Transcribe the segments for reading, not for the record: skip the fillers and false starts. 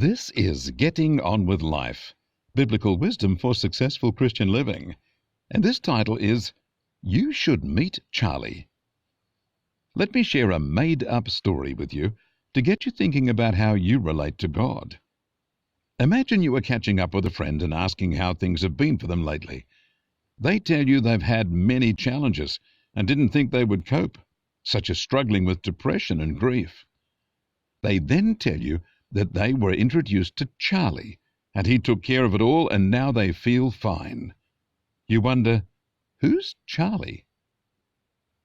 This is Getting On With Life, Biblical Wisdom for Successful Christian Living. And this title is, You Should Meet Charlie. Let me share a made-up story with you to get you thinking about how you relate to God. Imagine you are catching up with a friend and asking how things have been for them lately. They tell you they've had many challenges and didn't think they would cope, such as struggling with depression and grief. They then tell you that they were introduced to Charlie, and he took care of it all, and now they feel fine. You wonder, who's Charlie?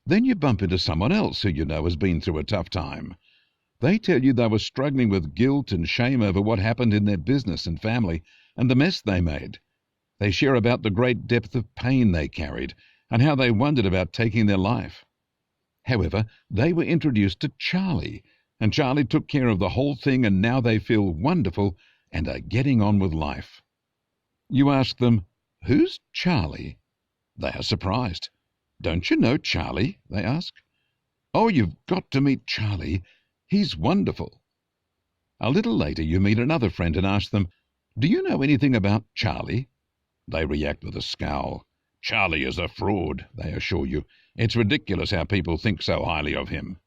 Then you bump into someone else who you know has been through a tough time. They tell you they were struggling with guilt and shame over what happened in their business and family and the mess they made. They share about the great depth of pain they carried and how they wondered about taking their life. However, they were introduced to Charlie, and Charlie took care of the whole thing, and now they feel wonderful and are getting on with life. You ask them, who's Charlie? They are surprised. Don't you know Charlie? They ask. Oh, you've got to meet Charlie. He's wonderful. A little later you meet another friend and ask them, do you know anything about Charlie? They react with a scowl. Charlie is a fraud, they assure you. It's ridiculous how people think so highly of him.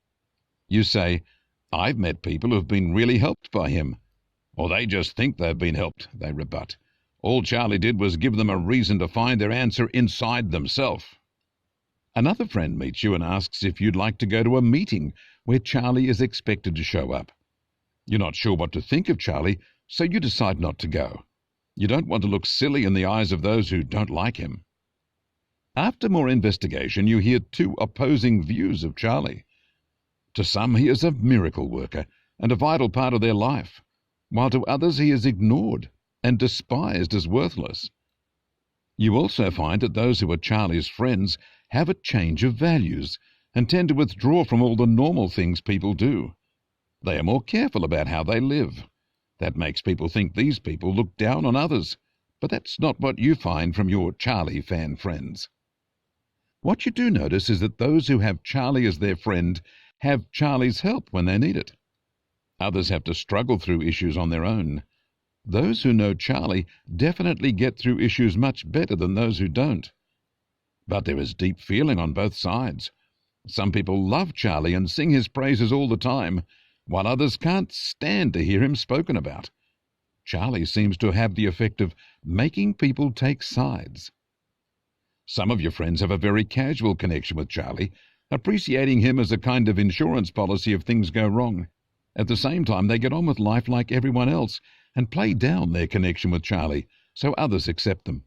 You say, I've met people who've been really helped by him. Or they just think they've been helped, they rebut. All Charlie did was give them a reason to find their answer inside themselves. Another friend meets you and asks if you'd like to go to a meeting where Charlie is expected to show up. You're not sure what to think of Charlie, so you decide not to go. You don't want to look silly in the eyes of those who don't like him. After more investigation, you hear two opposing views of Charlie. To some, he is a miracle worker and a vital part of their life, while to others he is ignored and despised as worthless. You also find that those who are Charlie's friends have a change of values and tend to withdraw from all the normal things people do. They are more careful about how they live. That makes people think these people look down on others, but that's not what you find from your Charlie fan friends. What you do notice is that those who have Charlie as their friend have Charlie's help when they need it. Others have to struggle through issues on their own. Those who know Charlie definitely get through issues much better than those who don't. But there is deep feeling on both sides. Some people love Charlie and sing his praises all the time, while others can't stand to hear him spoken about. Charlie seems to have the effect of making people take sides. Some of your friends have a very casual connection with Charlie, appreciating him as a kind of insurance policy if things go wrong. At the same time, they get on with life like everyone else and play down their connection with Charlie so others accept them.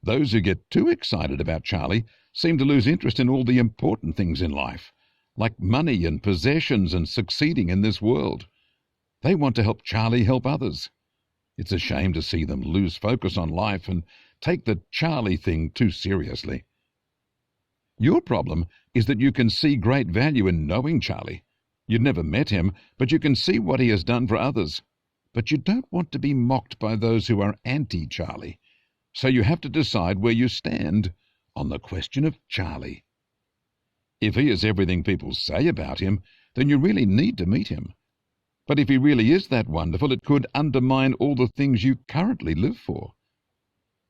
Those who get too excited about Charlie seem to lose interest in all the important things in life, like money and possessions and succeeding in this world. They want to help Charlie help others. It's a shame to see them lose focus on life and take the Charlie thing too seriously. Your problem is that you can see great value in knowing Charlie. You've never met him, but you can see what he has done for others. But you don't want to be mocked by those who are anti-Charlie. So you have to decide where you stand on the question of Charlie. If he is everything people say about him, then you really need to meet him. But if he really is that wonderful, it could undermine all the things you currently live for.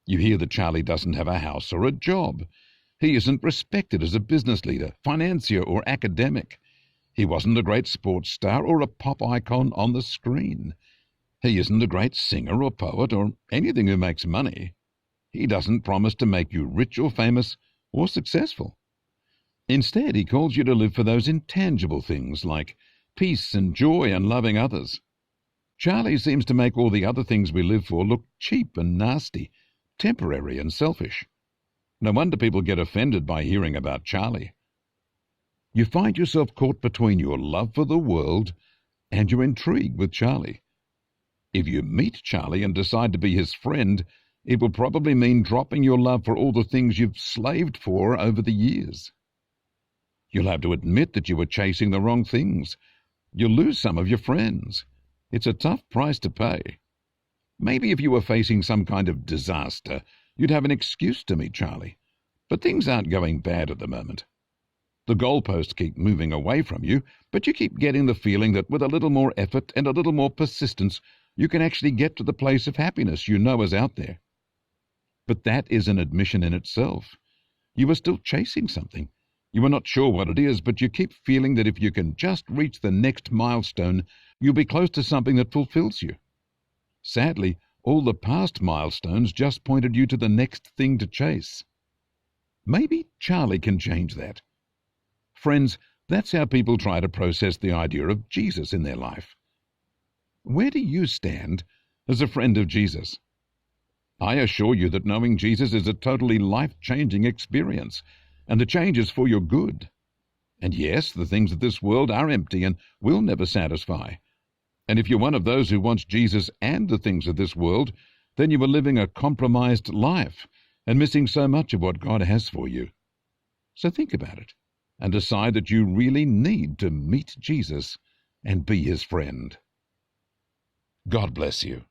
You hear that Charlie doesn't have a house or a job. He isn't respected as a business leader, financier, or academic. He wasn't a great sports star or a pop icon on the screen. He isn't a great singer or poet or anything who makes money. He doesn't promise to make you rich or famous or successful. Instead, he calls you to live for those intangible things like peace and joy and loving others. Charlie seems to make all the other things we live for look cheap and nasty, temporary and selfish. No wonder people get offended by hearing about Charlie. You find yourself caught between your love for the world and your intrigue with Charlie. If you meet Charlie and decide to be his friend, it will probably mean dropping your love for all the things you've slaved for over the years. You'll have to admit that you were chasing the wrong things. You'll lose some of your friends. It's a tough price to pay. Maybe if you were facing some kind of disaster, you'd have an excuse to meet Charlie. But things aren't going bad at the moment. The goalposts keep moving away from you, but you keep getting the feeling that with a little more effort and a little more persistence, You can actually get to the place of happiness you know is out there. But that is an admission in itself. You are still chasing something. You are not sure what it is, but you keep feeling that if you can just reach the next milestone, you'll be close to something that fulfills you. Sadly, all the past milestones just pointed you to the next thing to chase. Maybe Charlie can change that. Friends, that's how people try to process the idea of Jesus in their life. Where do you stand as a friend of Jesus? I assure you that knowing Jesus is a totally life-changing experience, and the change is for your good. And yes, the things of this world are empty and will never satisfy. And if you're one of those who wants Jesus and the things of this world, then you are living a compromised life and missing so much of what God has for you. So think about it and decide that you really need to meet Jesus and be his friend. God bless you.